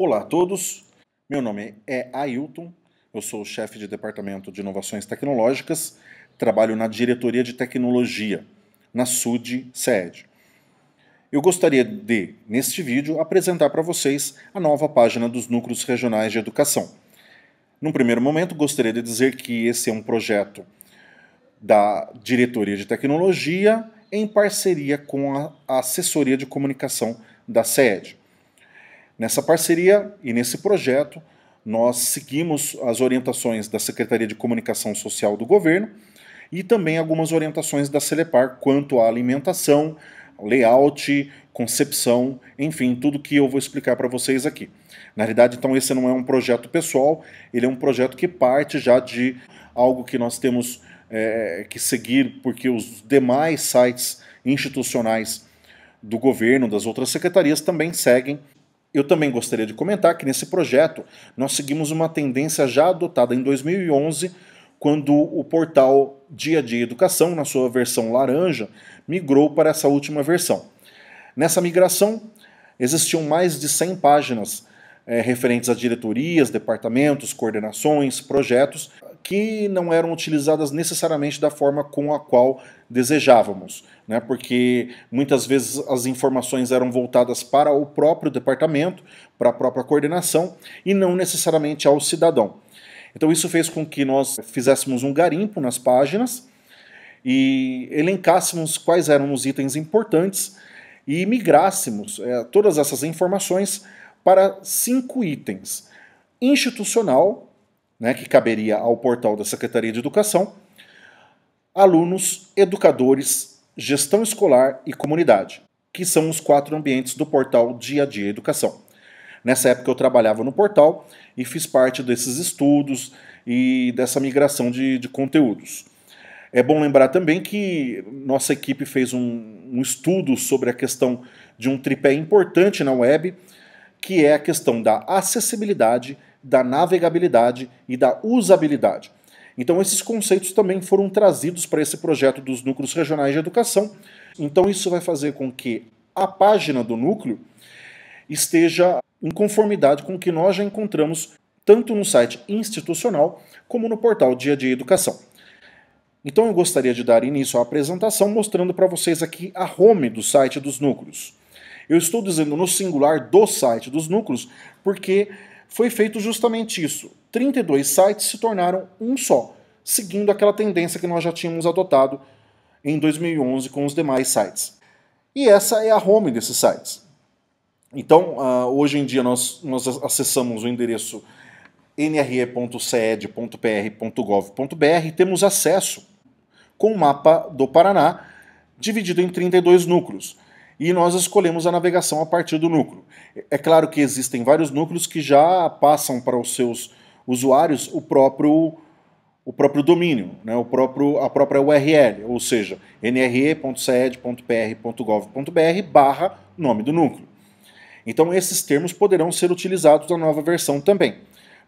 Olá a todos, meu nome é Ailton, eu sou o chefe de Departamento de Inovações Tecnológicas, trabalho na Diretoria de Tecnologia, na SUD-CED. Eu gostaria de, neste vídeo, apresentar para vocês a nova página dos Núcleos Regionais de Educação. Num primeiro momento, gostaria de dizer que esse é um projeto da Diretoria de Tecnologia em parceria com a Assessoria de Comunicação da SED. Nessa parceria e nesse projeto, nós seguimos as orientações da Secretaria de Comunicação Social do Governo e também algumas orientações da Celepar quanto à alimentação, layout, concepção, enfim, tudo que eu vou explicar para vocês aqui. Na realidade, então, esse não é um projeto pessoal, ele é um projeto que parte já de algo que nós temos que seguir, porque os demais sites institucionais do governo, das outras secretarias, também seguem. Eu também gostaria de comentar que nesse projeto nós seguimos uma tendência já adotada em 2011, quando o portal Dia a Dia Educação, na sua versão laranja, migrou para essa última versão. Nessa migração, existiam mais de 100 páginas referentes a diretorias, departamentos, coordenações, projetos, que não eram utilizadas necessariamente da forma com a qual desejávamos, né? Porque muitas vezes as informações eram voltadas para o próprio departamento, para a própria coordenação, e não necessariamente ao cidadão. Então isso fez com que nós fizéssemos um garimpo nas páginas e elencássemos quais eram os itens importantes e migrássemos todas essas informações para 5 itens: institucional, né, que caberia ao portal da Secretaria de Educação, alunos, educadores, gestão escolar e comunidade, que são os 4 ambientes do portal Dia a Dia Educação. Nessa época eu trabalhava no portal e fiz parte desses estudos e dessa migração de conteúdos. É bom lembrar também que nossa equipe fez um estudo sobre a questão de um tripé importante na web, que é a questão da acessibilidade, da navegabilidade e da usabilidade. Então esses conceitos também foram trazidos para esse projeto dos Núcleos Regionais de Educação. Então isso vai fazer com que a página do núcleo esteja em conformidade com o que nós já encontramos tanto no site institucional como no portal Dia a Dia Educação. Então eu gostaria de dar início à apresentação mostrando para vocês aqui a home do site dos núcleos. Eu estou dizendo no singular do site dos núcleos porque foi feito justamente isso. 32 sites se tornaram um só, seguindo aquela tendência que nós já tínhamos adotado em 2011 com os demais sites. E essa é a home desses sites. Então, hoje em dia nós acessamos o endereço nre.ced.pr.gov.br e temos acesso com o mapa do Paraná, dividido em 32 núcleos. E nós escolhemos a navegação a partir do núcleo. É claro que existem vários núcleos que já passam para os seus usuários o próprio domínio, né, a própria URL, ou seja, nre.ced.pr.gov.br/nome do núcleo. Então esses termos poderão ser utilizados na nova versão também.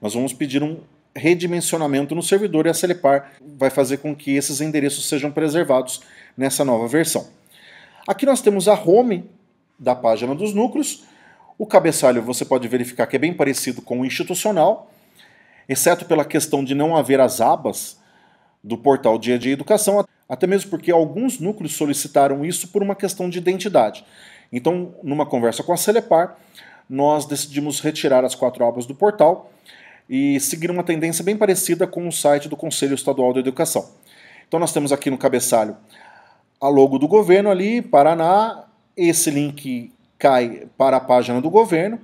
Nós vamos pedir um redimensionamento no servidor e a Celepar vai fazer com que esses endereços sejam preservados nessa nova versão. Aqui nós temos a home da página dos núcleos. O cabeçalho você pode verificar que é bem parecido com o institucional, exceto pela questão de não haver as abas do portal Dia a Dia Educação, até mesmo porque alguns núcleos solicitaram isso por uma questão de identidade. Então, numa conversa com a Celepar, nós decidimos retirar as 4 abas do portal e seguir uma tendência bem parecida com o site do Conselho Estadual da Educação. Então nós temos aqui no cabeçalho a logo do governo ali, Paraná, esse link cai para a página do governo,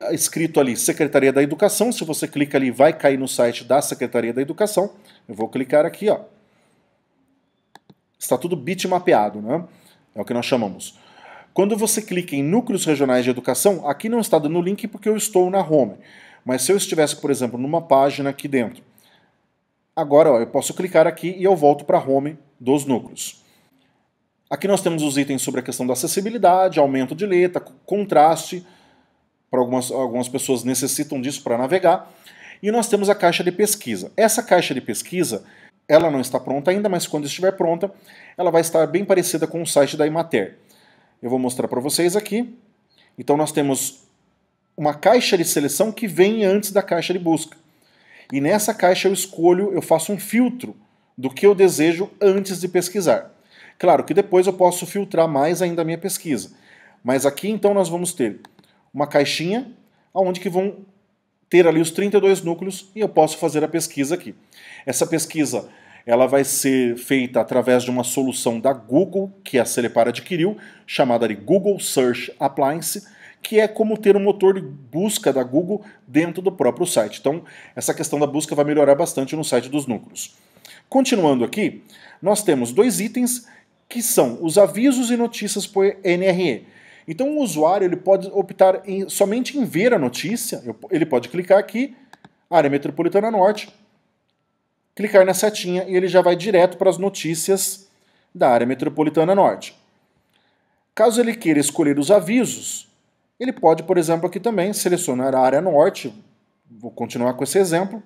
escrito ali Secretaria da Educação, se você clica ali vai cair no site da Secretaria da Educação. Eu vou clicar aqui, ó. Está tudo bitmapeado, né? É o que nós chamamos. Quando você clica em Núcleos Regionais de Educação, aqui não está dando link porque eu estou na home. Mas se eu estivesse, por exemplo, numa página aqui dentro, agora ó, eu posso clicar aqui e eu volto para a home dos núcleos. Aqui nós temos os itens sobre a questão da acessibilidade, aumento de letra, contraste, para algumas pessoas necessitam disso para navegar, e nós temos a caixa de pesquisa. Essa caixa de pesquisa, ela não está pronta ainda, mas quando estiver pronta, ela vai estar bem parecida com o site da Emater. Eu vou mostrar para vocês aqui. Então nós temos uma caixa de seleção que vem antes da caixa de busca. E nessa caixa eu faço um filtro do que eu desejo antes de pesquisar. Claro que depois eu posso filtrar mais ainda a minha pesquisa. Mas aqui então nós vamos ter uma caixinha onde que vão ter ali os 32 núcleos e eu posso fazer a pesquisa aqui. Essa pesquisa ela vai ser feita através de uma solução da Google, que a Celepar adquiriu, chamada de Google Search Appliance, que é como ter um motor de busca da Google dentro do próprio site. Então, essa questão da busca vai melhorar bastante no site dos núcleos. Continuando aqui, nós temos dois itens que são os avisos e notícias por NRE. Então, o usuário ele pode optar somente em ver a notícia, ele pode clicar aqui, área metropolitana norte, clicar na setinha e ele já vai direto para as notícias da área metropolitana norte. Caso ele queira escolher os avisos, ele pode, por exemplo, aqui também selecionar a área norte, vou continuar com esse exemplo,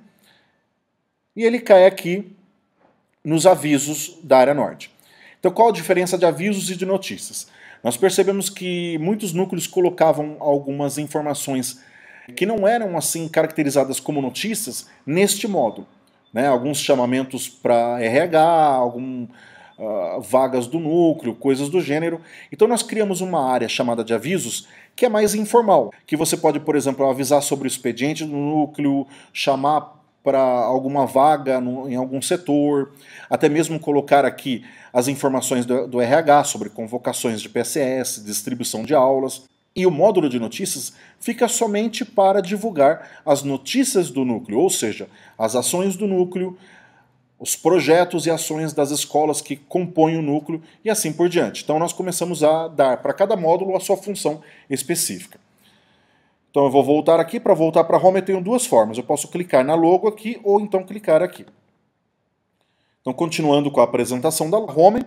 e ele cai aqui nos avisos da área norte. Então, qual a diferença de avisos e de notícias? Nós percebemos que muitos núcleos colocavam algumas informações que não eram assim caracterizadas como notícias neste módulo. Né? Alguns chamamentos para RH, vagas do núcleo, coisas do gênero. Então nós criamos uma área chamada de avisos que é mais informal, que você pode, por exemplo, avisar sobre o expediente do núcleo, chamar para alguma vaga em algum setor, até mesmo colocar aqui as informações do RH sobre convocações de PSS, distribuição de aulas. E o módulo de notícias fica somente para divulgar as notícias do núcleo, ou seja, as ações do núcleo, os projetos e ações das escolas que compõem o núcleo e assim por diante. Então nós começamos a dar para cada módulo a sua função específica. Então eu vou voltar aqui, para voltar para a home eu tenho duas formas, eu posso clicar na logo aqui ou então clicar aqui. Então continuando com a apresentação da home,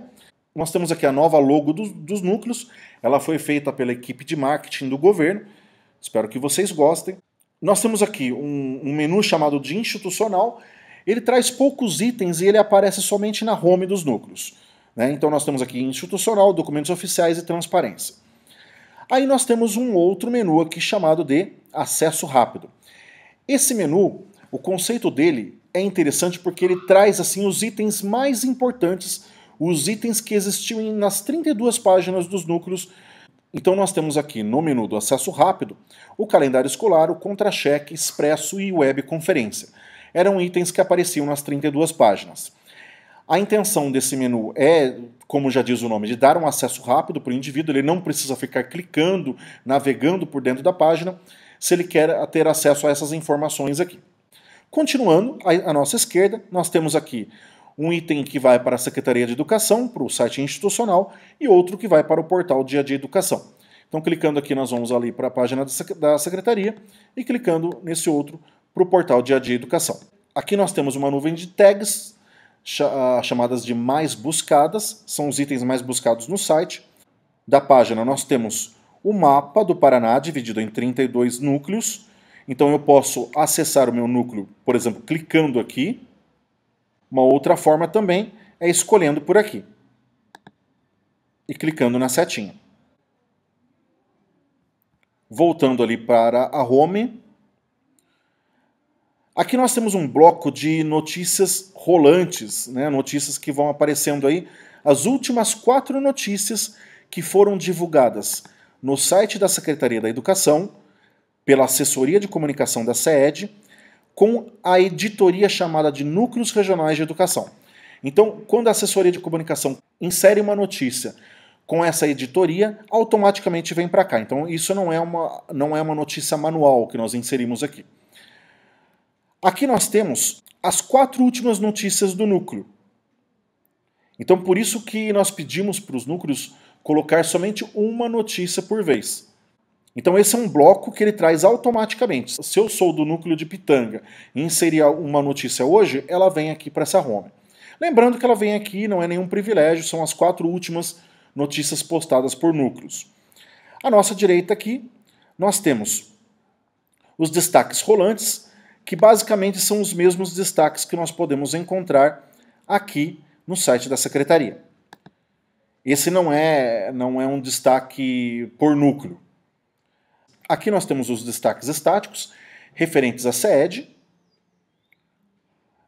nós temos aqui a nova logo dos núcleos, ela foi feita pela equipe de marketing do governo, espero que vocês gostem. Nós temos aqui um menu chamado de institucional, ele traz poucos itens e ele aparece somente na home dos núcleos. Né? Então nós temos aqui institucional, documentos oficiais e transparência. Aí nós temos um outro menu aqui chamado de acesso rápido. Esse menu, o conceito dele é interessante porque ele traz assim os itens mais importantes, os itens que existiam nas 32 páginas dos núcleos. Então nós temos aqui no menu do acesso rápido o calendário escolar, o contra-cheque, expresso e webconferência. Eram itens que apareciam nas 32 páginas. A intenção desse menu é, como já diz o nome, de dar um acesso rápido para o indivíduo, ele não precisa ficar clicando, navegando por dentro da página, se ele quer ter acesso a essas informações aqui. Continuando, à nossa esquerda, nós temos aqui um item que vai para a Secretaria de Educação, para o site institucional, e outro que vai para o portal Dia a Dia Educação. Então, clicando aqui, nós vamos ali para a página da Secretaria, e clicando nesse outro, para o portal Dia a Dia Educação. Aqui nós temos uma nuvem de tags, chamadas de mais buscadas, são os itens mais buscados no site. Da página nós temos o mapa do Paraná, dividido em 32 núcleos. Então eu posso acessar o meu núcleo, por exemplo, clicando aqui. Uma outra forma também é escolhendo por aqui e clicando na setinha. Voltando ali para a home. Aqui nós temos um bloco de notícias rolantes, né? Notícias que vão aparecendo aí, as últimas 4 notícias que foram divulgadas no site da Secretaria da Educação, pela assessoria de comunicação da SEED, com a editoria chamada de Núcleos Regionais de Educação. Então, quando a assessoria de comunicação insere uma notícia com essa editoria, automaticamente vem para cá. Então, isso não é uma notícia manual que nós inserimos aqui. Aqui nós temos as 4 últimas notícias do núcleo. Então, por isso que nós pedimos para os núcleos colocar somente uma notícia por vez. Então, esse é um bloco que ele traz automaticamente. Se eu sou do núcleo de Pitanga e inserir uma notícia hoje, ela vem aqui para essa home. Lembrando que ela vem aqui, não é nenhum privilégio, são as 4 últimas notícias postadas por núcleos. À nossa direita aqui, nós temos os destaques rolantes, que basicamente são os mesmos destaques que nós podemos encontrar aqui no site da Secretaria. Esse não é um destaque por núcleo. Aqui nós temos os destaques estáticos, referentes à SEED,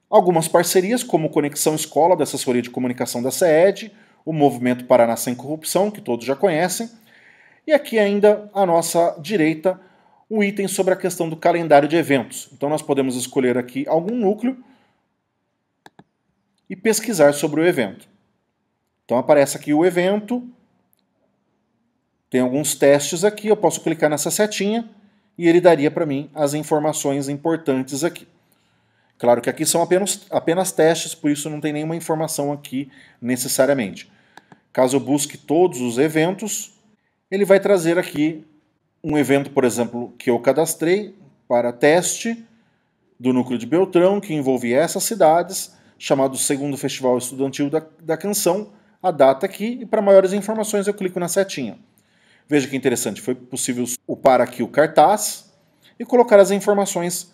algumas parcerias, como Conexão Escola, da Assessoria de Comunicação da SEED, o Movimento Paraná Sem Corrupção, que todos já conhecem, e aqui ainda, à nossa direita, um item sobre a questão do calendário de eventos. Então nós podemos escolher aqui algum núcleo e pesquisar sobre o evento. Então aparece aqui o evento, tem alguns testes aqui, eu posso clicar nessa setinha e ele daria para mim as informações importantes aqui. Claro que aqui são apenas testes, por isso não tem nenhuma informação aqui necessariamente. Caso eu busque todos os eventos, ele vai trazer aqui um evento, por exemplo, que eu cadastrei para teste do núcleo de Beltrão, que envolvia essas cidades, chamado Segundo Festival Estudantil da Canção, a data aqui, e para maiores informações eu clico na setinha. Veja que interessante, foi possível upar aqui o cartaz e colocar as informações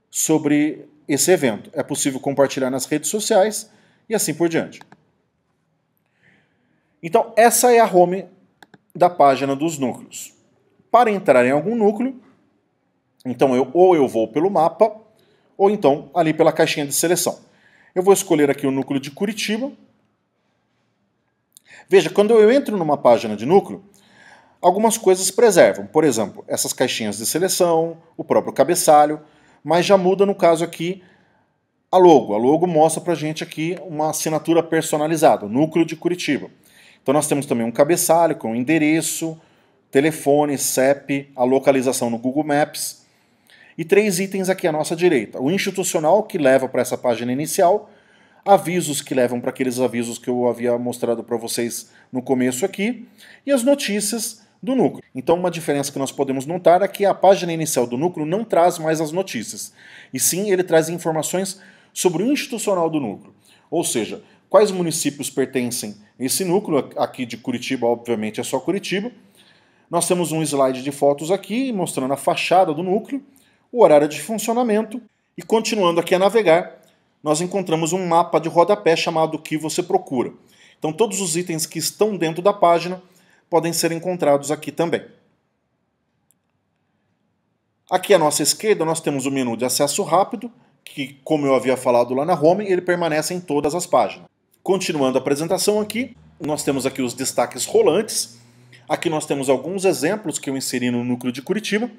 sobre esse evento. É possível compartilhar nas redes sociais e assim por diante. Então, essa é a home da página dos núcleos. Para entrar em algum núcleo, então ou eu vou pelo mapa, ou então ali pela caixinha de seleção. Eu vou escolher aqui o núcleo de Curitiba. Veja, quando eu entro numa página de núcleo, algumas coisas preservam. Por exemplo, essas caixinhas de seleção, o próprio cabeçalho, mas já muda no caso aqui a logo. A logo mostra pra gente aqui uma assinatura personalizada, núcleo de Curitiba. Então nós temos também um cabeçalho com endereço, telefone, CEP, a localização no Google Maps e 3 itens aqui à nossa direita. O institucional, que leva para essa página inicial, avisos que levam para aqueles avisos que eu havia mostrado para vocês no começo aqui, e as notícias do núcleo. Então uma diferença que nós podemos notar é que a página inicial do núcleo não traz mais as notícias, e sim ele traz informações sobre o institucional do núcleo. Ou seja, quais municípios pertencem a esse núcleo, aqui de Curitiba, obviamente é só Curitiba. Nós temos um slide de fotos aqui, mostrando a fachada do núcleo, o horário de funcionamento, e continuando aqui a navegar, nós encontramos um mapa de rodapé chamado O que você procura. Então todos os itens que estão dentro da página podem ser encontrados aqui também. Aqui à nossa esquerda nós temos o menu de acesso rápido, que, como eu havia falado lá na home, ele permanece em todas as páginas. Continuando a apresentação aqui, nós temos aqui os destaques rolantes. Aqui nós temos alguns exemplos que eu inseri no núcleo de Curitiba.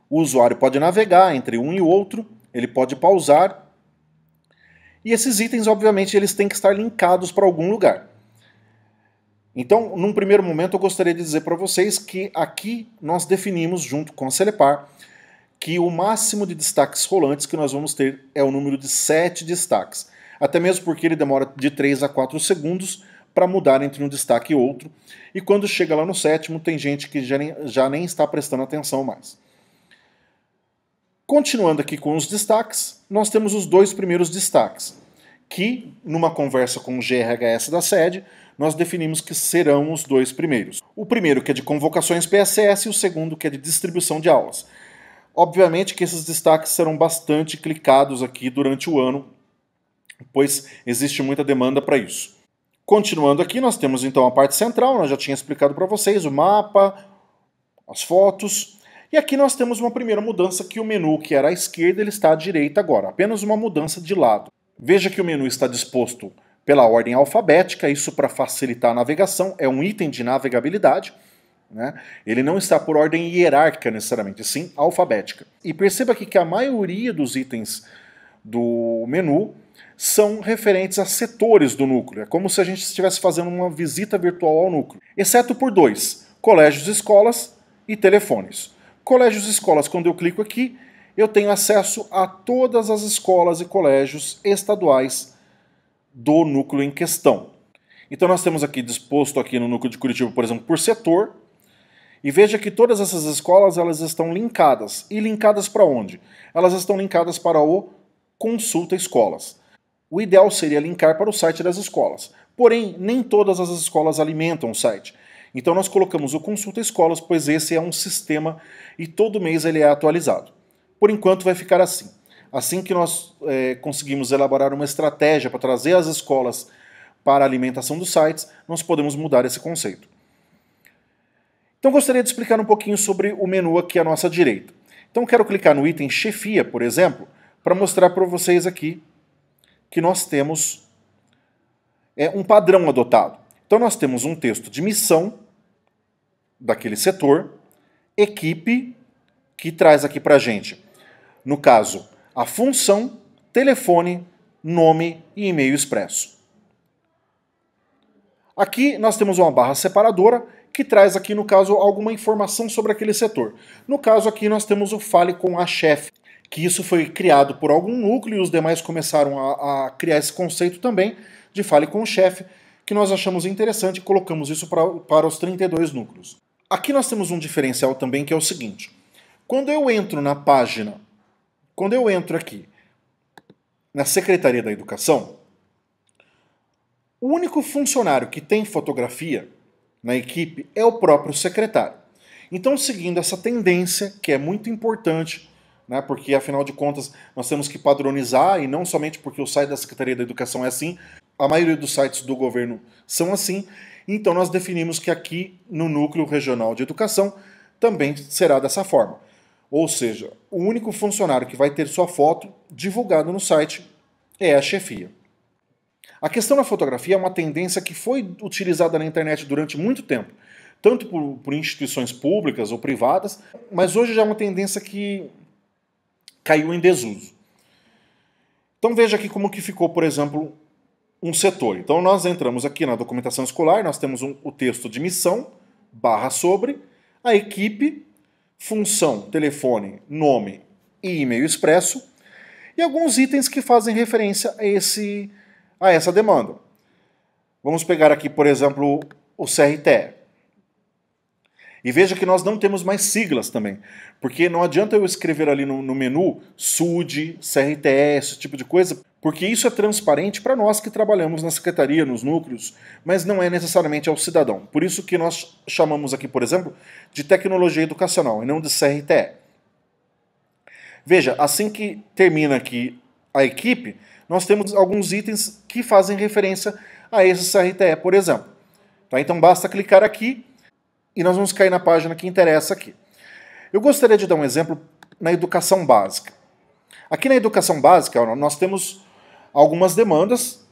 O usuário pode navegar entre um e outro, ele pode pausar. E esses itens, obviamente, eles têm que estar linkados para algum lugar. Então, num primeiro momento, eu gostaria de dizer para vocês que aqui nós definimos, junto com a Celepar, que o máximo de destaques rolantes que nós vamos ter é o número de 7 destaques. Até mesmo porque ele demora de 3 a 4 segundos para mudar entre um destaque e outro. E quando chega lá no 7º, tem gente que já nem está prestando atenção mais. Continuando aqui com os destaques, nós temos os 2 primeiros destaques, que, numa conversa com o GRHS da SED, nós definimos que serão os 2 primeiros. O primeiro que é de convocações PSS e o segundo que é de distribuição de aulas. Obviamente que esses destaques serão bastante clicados aqui durante o ano, pois existe muita demanda para isso. Continuando aqui, nós temos então a parte central, eu já tinha explicado para vocês, o mapa, as fotos. E aqui nós temos uma primeira mudança, que o menu que era à esquerda, ele está à direita agora, apenas uma mudança de lado. Veja que o menu está disposto pela ordem alfabética, isso para facilitar a navegação, é um item de navegabilidade, né? Ele não está por ordem hierárquica necessariamente, sim alfabética. E perceba aqui que a maioria dos itens do menu são referentes a setores do núcleo. É como se a gente estivesse fazendo uma visita virtual ao núcleo. Exceto por 2, colégios, escolas e telefones. Colégios e escolas, quando eu clico aqui, eu tenho acesso a todas as escolas e colégios estaduais do núcleo em questão. Então nós temos aqui disposto aqui no núcleo de Curitiba, por exemplo, por setor. E veja que todas essas escolas elas estão linkadas. E linkadas para onde? Elas estão linkadas para o Consulta Escolas. O ideal seria linkar para o site das escolas. Porém, nem todas as escolas alimentam o site. Então nós colocamos o Consulta Escolas, pois esse é um sistema e todo mês ele é atualizado. Por enquanto vai ficar assim. Assim que nós conseguimos elaborar uma estratégia para trazer as escolas para a alimentação dos sites, nós podemos mudar esse conceito. Então gostaria de explicar um pouquinho sobre o menu aqui à nossa direita. Então quero clicar no item chefia, por exemplo, para mostrar para vocês aqui que nós temos um padrão adotado. Então nós temos um texto de missão daquele setor, equipe, que traz aqui para a gente, no caso, a função, telefone, nome e e-mail expresso. Aqui nós temos uma barra separadora que traz aqui, no caso, alguma informação sobre aquele setor. No caso aqui nós temos o Fale com a Chefe, que isso foi criado por algum núcleo e os demais começaram a criar esse conceito também de Fale com o Chefe, que nós achamos interessante e colocamos isso para os 32 núcleos. Aqui nós temos um diferencial também que é o seguinte: quando eu entro na página, quando eu entro aqui na Secretaria da Educação, o único funcionário que tem fotografia na equipe é o próprio secretário. Então, seguindo essa tendência, que é muito importante, né, porque afinal de contas nós temos que padronizar, e não somente porque o site da Secretaria da Educação é assim, a maioria dos sites do governo são assim, então nós definimos que aqui no Núcleo Regional de Educação também será dessa forma. Ou seja, o único funcionário que vai ter sua foto divulgada no site é a chefia. A questão da fotografia é uma tendência que foi utilizada na internet durante muito tempo, tanto por instituições públicas ou privadas, mas hoje já é uma tendência que caiu em desuso. Então veja aqui como que ficou, por exemplo, um setor. Então nós entramos aqui na documentação escolar, nós temos o texto de missão, barra sobre, a equipe, função, telefone, nome e e-mail expresso, e alguns itens que fazem referência a essa demanda. Vamos pegar aqui, por exemplo, o CRTE. E veja que nós não temos mais siglas também, porque não adianta eu escrever ali no menu SUD, CRTE, esse tipo de coisa, porque isso é transparente para nós que trabalhamos na secretaria, nos núcleos, mas não é necessariamente ao cidadão. Por isso que nós chamamos aqui, por exemplo, de tecnologia educacional e não de CRTE. Veja, assim que termina aqui a equipe, nós temos alguns itens que fazem referência a esse CRTE, por exemplo. Tá? Então basta clicar aqui e nós vamos cair na página que interessa aqui. Eu gostaria de dar um exemplo na educação básica. Aqui na educação básica nós temos algumas demandas.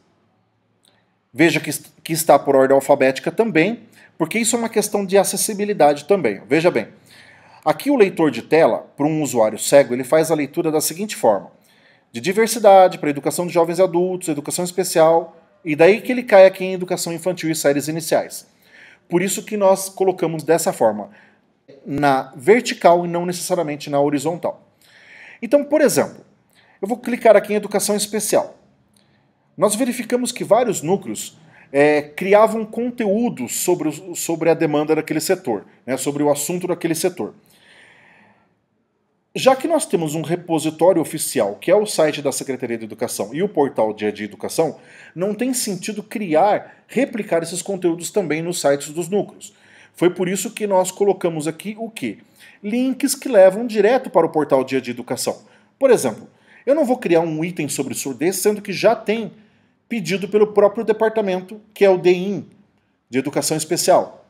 Veja que está por ordem alfabética também, porque isso é uma questão de acessibilidade também. Veja bem, aqui o leitor de tela, para um usuário cego, ele faz a leitura da seguinte forma: de diversidade, para educação de jovens e adultos, educação especial, e daí que ele cai aqui em educação infantil e séries iniciais. Por isso que nós colocamos dessa forma, na vertical e não necessariamente na horizontal. Então, por exemplo, eu vou clicar aqui em educação especial. Nós verificamos que vários núcleos criavam conteúdo sobre a demanda daquele setor, né, sobre o assunto daquele setor. Já que nós temos um repositório oficial, que é o site da Secretaria de Educação e o portal Dia de Educação, não tem sentido replicar esses conteúdos também nos sites dos núcleos. Foi por isso que nós colocamos aqui o quê? Links que levam direto para o portal Dia de Educação. Por exemplo, eu não vou criar um item sobre surdez, sendo que já tem pedido pelo próprio departamento, que é o DIN, de Educação Especial.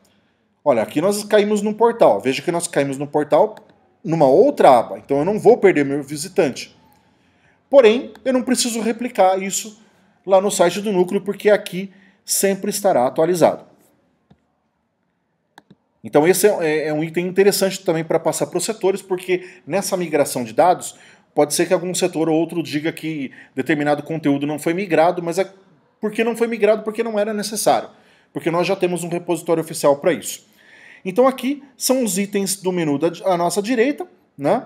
Olha, aqui nós caímos no portal. Veja que nós caímos no portal numa outra aba, então eu não vou perder meu visitante. Porém, eu não preciso replicar isso lá no site do núcleo, porque aqui sempre estará atualizado. Então esse é um item interessante também para passar para os setores, porque nessa migração de dados, pode ser que algum setor ou outro diga que determinado conteúdo não foi migrado, mas é porque não foi migrado porque não era necessário, porque nós já temos um repositório oficial para isso. Então aqui são os itens do menu à nossa direita, né?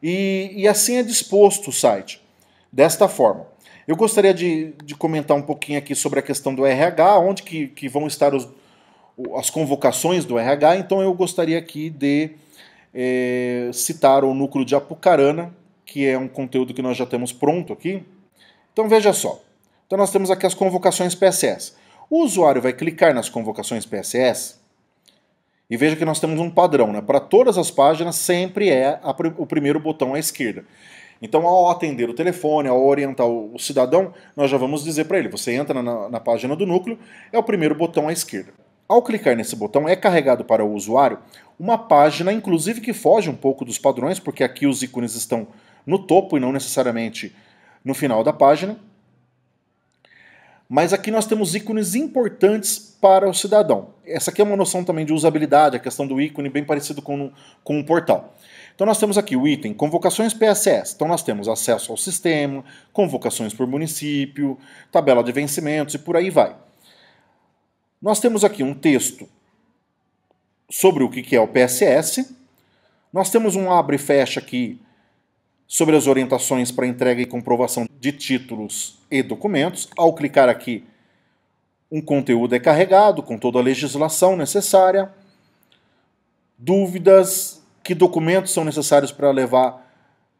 E assim é disposto o site, desta forma. Eu gostaria de comentar um pouquinho aqui sobre a questão do RH, onde que vão estar as convocações do RH, então eu gostaria aqui de citar o núcleo de Apucarana, que é um conteúdo que nós já temos pronto aqui. Então veja só, então nós temos aqui as convocações PSS. O usuário vai clicar nas convocações PSS, e veja que nós temos um padrão, né? Para todas as páginas sempre é o primeiro botão à esquerda. Então, ao atender o telefone, ao orientar o cidadão, nós já vamos dizer para ele, você entra na página do núcleo, é o primeiro botão à esquerda. Ao clicar nesse botão, é carregado para o usuário uma página, inclusive que foge um pouco dos padrões, porque aqui os ícones estão no topo e não necessariamente no final da página. Mas aqui nós temos ícones importantes para o cidadão. Essa aqui é uma noção também de usabilidade, a questão do ícone bem parecido com um portal. Então nós temos aqui o item Convocações PSS. Então nós temos acesso ao sistema, convocações por município, tabela de vencimentos e por aí vai. Nós temos aqui um texto sobre o que é o PSS. Nós temos um abre e fecha aqui sobre as orientações para entrega e comprovação de títulos e documentos. Ao clicar aqui, um conteúdo é carregado com toda a legislação necessária, dúvidas, que documentos são necessários para levar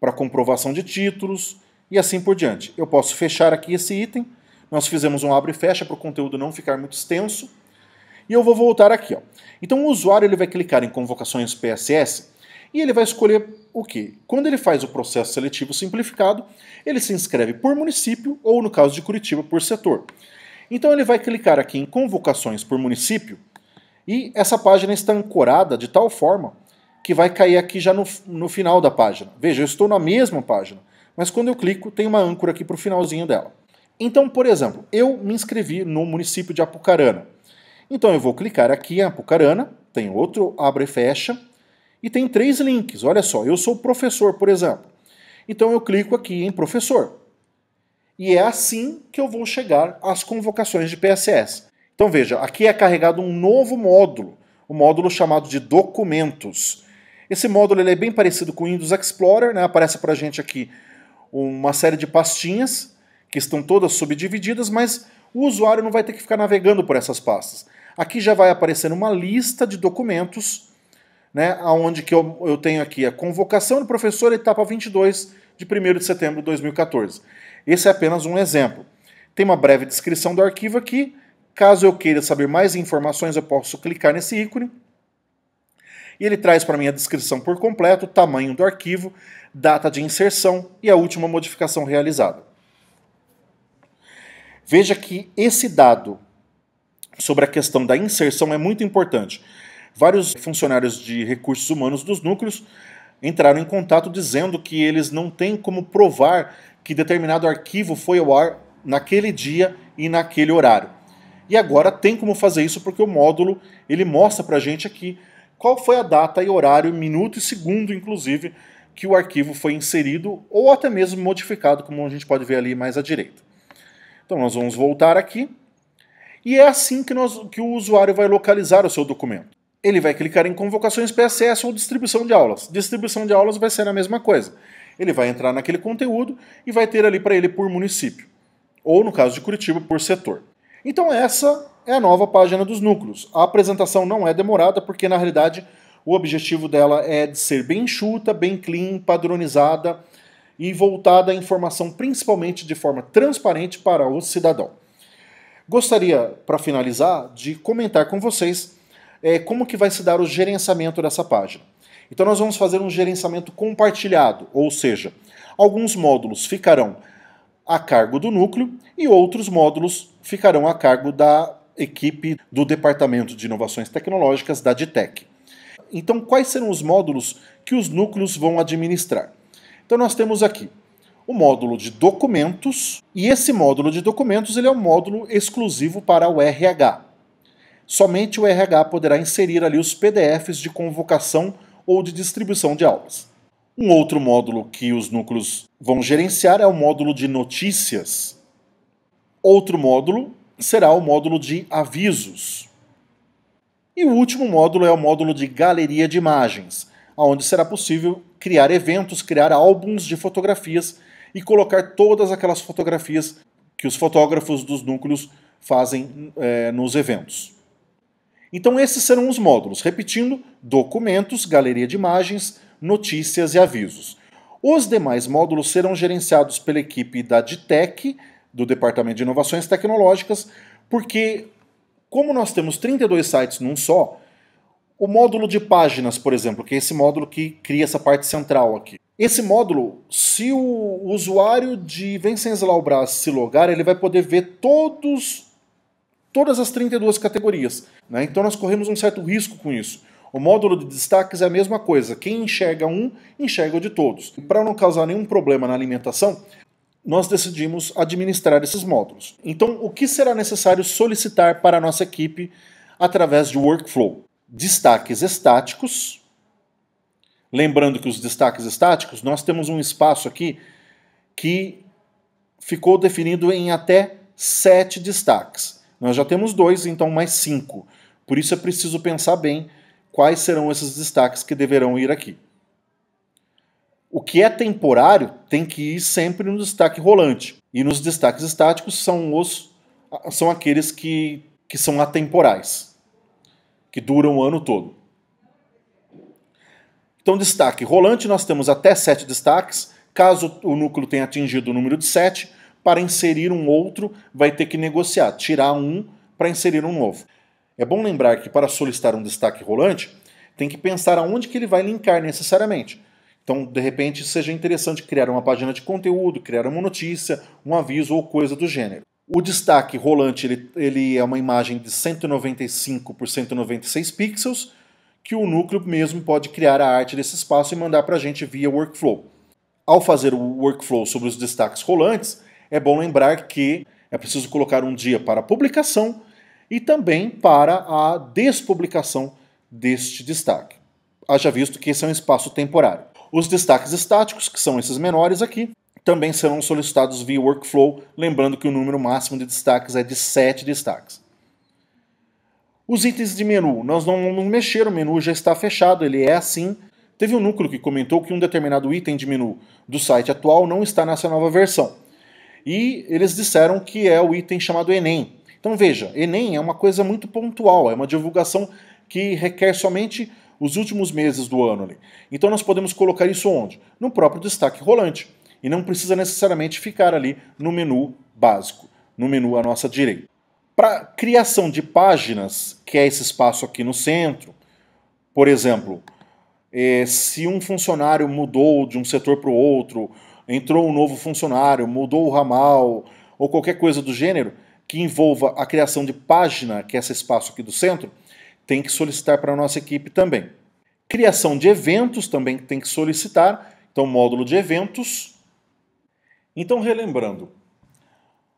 para comprovação de títulos e assim por diante. Eu posso fechar aqui esse item. Nós fizemos um abre e fecha para o conteúdo não ficar muito extenso. E eu vou voltar aqui. Ó. Então o usuário ele vai clicar em Convocações PSS e ele vai escolher o quê? Quando ele faz o processo seletivo simplificado, ele se inscreve por município ou, no caso de Curitiba, por setor. Então ele vai clicar aqui em Convocações por município e essa página está ancorada de tal forma que vai cair aqui já no final da página. Veja, eu estou na mesma página, mas quando eu clico tem uma âncora aqui para o finalzinho dela. Então, por exemplo, eu me inscrevi no município de Apucarana. Então eu vou clicar aqui em Apucarana, tem outro abre e fecha, e tem 3 links. Olha só, eu sou professor, por exemplo. Então eu clico aqui em professor. E é assim que eu vou chegar às convocações de PSS. Então veja, aqui é carregado um novo módulo, o módulo chamado de documentos. Esse módulo ele é bem parecido com o Windows Explorer, né? Aparece para a gente aqui uma série de pastinhas, que estão todas subdivididas, mas o usuário não vai ter que ficar navegando por essas pastas. Aqui já vai aparecer uma lista de documentos, né, onde que eu tenho aqui a convocação do professor, etapa 22, de 1º de setembro de 2014. Esse é apenas um exemplo. Tem uma breve descrição do arquivo aqui. Caso eu queira saber mais informações, eu posso clicar nesse ícone. E ele traz para mim a descrição por completo, tamanho do arquivo, data de inserção e a última modificação realizada. Veja que esse dado sobre a questão da inserção é muito importante. Vários funcionários de recursos humanos dos núcleos entraram em contato dizendo que eles não têm como provar que determinado arquivo foi ao ar naquele dia e naquele horário. E agora tem como fazer isso porque o módulo ele mostra para a gente aqui qual foi a data e horário, minuto e segundo, inclusive, que o arquivo foi inserido ou até mesmo modificado, como a gente pode ver ali mais à direita. Então nós vamos voltar aqui e é assim que o usuário vai localizar o seu documento. Ele vai clicar em Convocações PSS ou Distribuição de Aulas. Distribuição de aulas vai ser a mesma coisa. Ele vai entrar naquele conteúdo e vai ter ali para ele por município. Ou, no caso de Curitiba, por setor. Então essa é a nova página dos núcleos. A apresentação não é demorada porque, na realidade, o objetivo dela é de ser bem enxuta, bem clean, padronizada e voltada à informação principalmente de forma transparente para o cidadão. Gostaria, para finalizar, de comentar com vocês como que vai se dar o gerenciamento dessa página. Então nós vamos fazer um gerenciamento compartilhado, ou seja, alguns módulos ficarão a cargo do núcleo e outros módulos ficarão a cargo da equipe do Departamento de Inovações Tecnológicas da DITEC. Então quais serão os módulos que os núcleos vão administrar? Então nós temos aqui o módulo de documentos, e esse módulo de documentos ele é um módulo exclusivo para o RH. Somente o RH poderá inserir ali os PDFs de convocação ou de distribuição de aulas. Um outro módulo que os núcleos vão gerenciar é o módulo de notícias. Outro módulo será o módulo de avisos. E o último módulo é o módulo de galeria de imagens, onde será possível criar eventos, criar álbuns de fotografias e colocar todas aquelas fotografias que os fotógrafos dos núcleos fazem nos eventos. Então esses serão os módulos, repetindo, documentos, galeria de imagens, notícias e avisos. Os demais módulos serão gerenciados pela equipe da DITEC, do Departamento de Inovações Tecnológicas, porque como nós temos 32 sites num só, o módulo de páginas, por exemplo, que é esse módulo que cria essa parte central aqui. Esse módulo, se o usuário de Venceslau Braz se logar, ele vai poder ver todos todas as 32 categorias, né? Então nós corremos um certo risco com isso. O módulo de destaques é a mesma coisa. Quem enxerga um, enxerga o de todos. Para não causar nenhum problema na alimentação, nós decidimos administrar esses módulos. Então, o que será necessário solicitar para a nossa equipe através de workflow? Destaques estáticos. Lembrando que os destaques estáticos, nós temos um espaço aqui que ficou definido em até 7 destaques. Nós já temos 2, então mais 5. Por isso é preciso pensar bem quais serão esses destaques que deverão ir aqui. O que é temporário tem que ir sempre no destaque rolante. E nos destaques estáticos são aqueles que são atemporais, que duram o ano todo. Então, destaque rolante, nós temos até 7 destaques. Caso o núcleo tenha atingido o número de 7, para inserir um outro, vai ter que negociar, tirar um para inserir um novo. É bom lembrar que para solicitar um destaque rolante, tem que pensar aonde que ele vai linkar necessariamente. Então, de repente, seja interessante criar uma página de conteúdo, criar uma notícia, um aviso ou coisa do gênero. O destaque rolante ele é uma imagem de 195 por 196 pixels, que o núcleo mesmo pode criar a arte desse espaço e mandar para a gente via workflow. Ao fazer o workflow sobre os destaques rolantes, é bom lembrar que é preciso colocar um dia para a publicação e também para a despublicação deste destaque. Haja visto que esse é um espaço temporário. Os destaques estáticos, que são esses menores aqui, também serão solicitados via workflow, lembrando que o número máximo de destaques é de 7 destaques. Os itens de menu, nós não vamos mexer, o menu já está fechado, ele é assim. Teve um núcleo que comentou que um determinado item de menu do site atual não está nessa nova versão. E eles disseram que é o item chamado Enem. Então veja, Enem é uma coisa muito pontual, é uma divulgação que requer somente os últimos meses do ano ali. Então nós podemos colocar isso onde? No próprio destaque rolante. E não precisa necessariamente ficar ali no menu básico, no menu à nossa direita. Para criação de páginas, que é esse espaço aqui no centro, por exemplo, se um funcionário mudou de um setor para o outro, entrou um novo funcionário, mudou o ramal, ou qualquer coisa do gênero, que envolva a criação de página, que é esse espaço aqui do centro, tem que solicitar para a nossa equipe também. Criação de eventos também tem que solicitar, então módulo de eventos. Então, relembrando,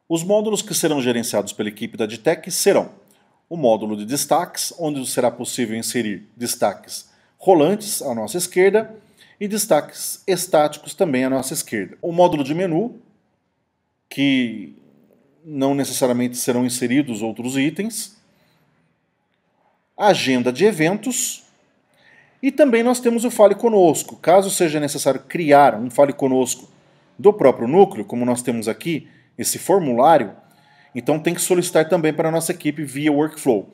os módulos que serão gerenciados pela equipe da Adtech serão o módulo de destaques, onde será possível inserir destaques rolantes à nossa esquerda e destaques estáticos também à nossa esquerda. O módulo de menu, que não necessariamente serão inseridos outros itens. Agenda de eventos. E também nós temos o Fale Conosco. Caso seja necessário criar um Fale Conosco do próprio núcleo, como nós temos aqui, esse formulário, então tem que solicitar também para a nossa equipe via workflow.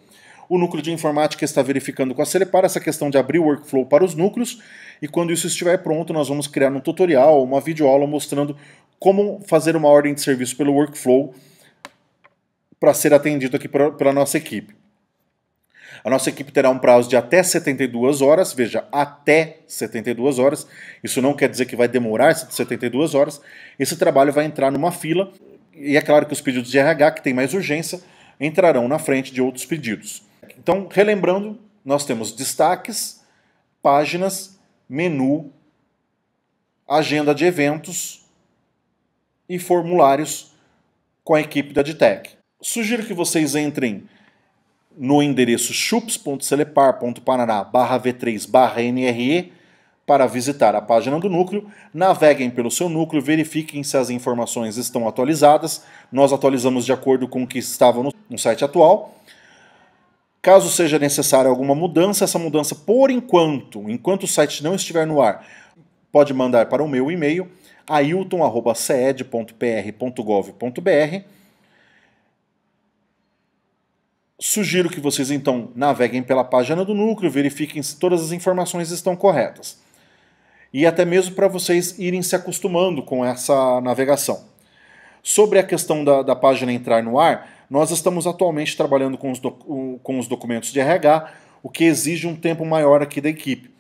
O núcleo de informática está verificando com a Celepar essa questão de abrir o workflow para os núcleos, e quando isso estiver pronto, nós vamos criar um tutorial, uma videoaula mostrando como fazer uma ordem de serviço pelo workflow para ser atendido aqui pela nossa equipe. A nossa equipe terá um prazo de até 72 horas, veja, até 72 horas. Isso não quer dizer que vai demorar 72 horas. Esse trabalho vai entrar numa fila, e é claro que os pedidos de RH, que têm mais urgência, entrarão na frente de outros pedidos. Então, relembrando, nós temos destaques, páginas, menu, agenda de eventos e formulários com a equipe da Adtech. Sugiro que vocês entrem no endereço chups.celepar.paraná/v3/NRE para visitar a página do núcleo, naveguem pelo seu núcleo, verifiquem se as informações estão atualizadas. Nós atualizamos de acordo com o que estava no site atual. Caso seja necessária alguma mudança, essa mudança, por enquanto o site não estiver no ar, pode mandar para o meu e-mail, ailton@ceed.pr.gov.br. Sugiro que vocês, então, naveguem pela página do núcleo, verifiquem se todas as informações estão corretas. E até mesmo para vocês irem se acostumando com essa navegação. Sobre a questão da página entrar no ar, nós estamos atualmente trabalhando com os documentos de RH, o que exige um tempo maior aqui da equipe.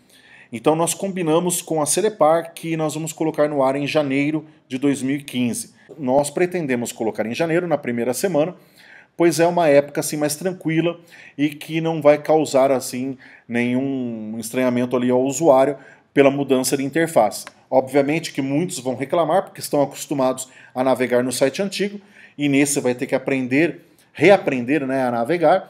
Então nós combinamos com a Celepar que nós vamos colocar no ar em janeiro de 2015. Nós pretendemos colocar em janeiro, na primeira semana, pois é uma época assim mais tranquila e que não vai causar assim nenhum estranhamento ali ao usuário pela mudança de interface. Obviamente que muitos vão reclamar porque estão acostumados a navegar no site antigo e nesse vai ter que reaprender, né, a navegar,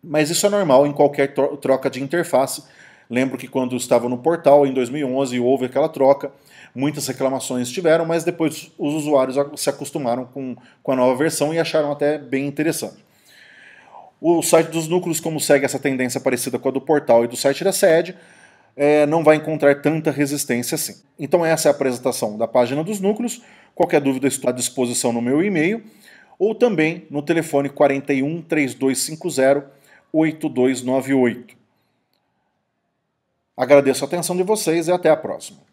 mas isso é normal em qualquer troca de interface. Lembro que quando estava no portal em 2011 houve aquela troca, muitas reclamações tiveram, mas depois os usuários se acostumaram com a nova versão e acharam até bem interessante. O site dos núcleos, como segue essa tendência parecida com a do portal e do site da sede, não vai encontrar tanta resistência assim. Então essa é a apresentação da página dos núcleos. Qualquer dúvida estou à disposição no meu e-mail ou também no telefone 41 3250 8298. Agradeço a atenção de vocês e até a próxima.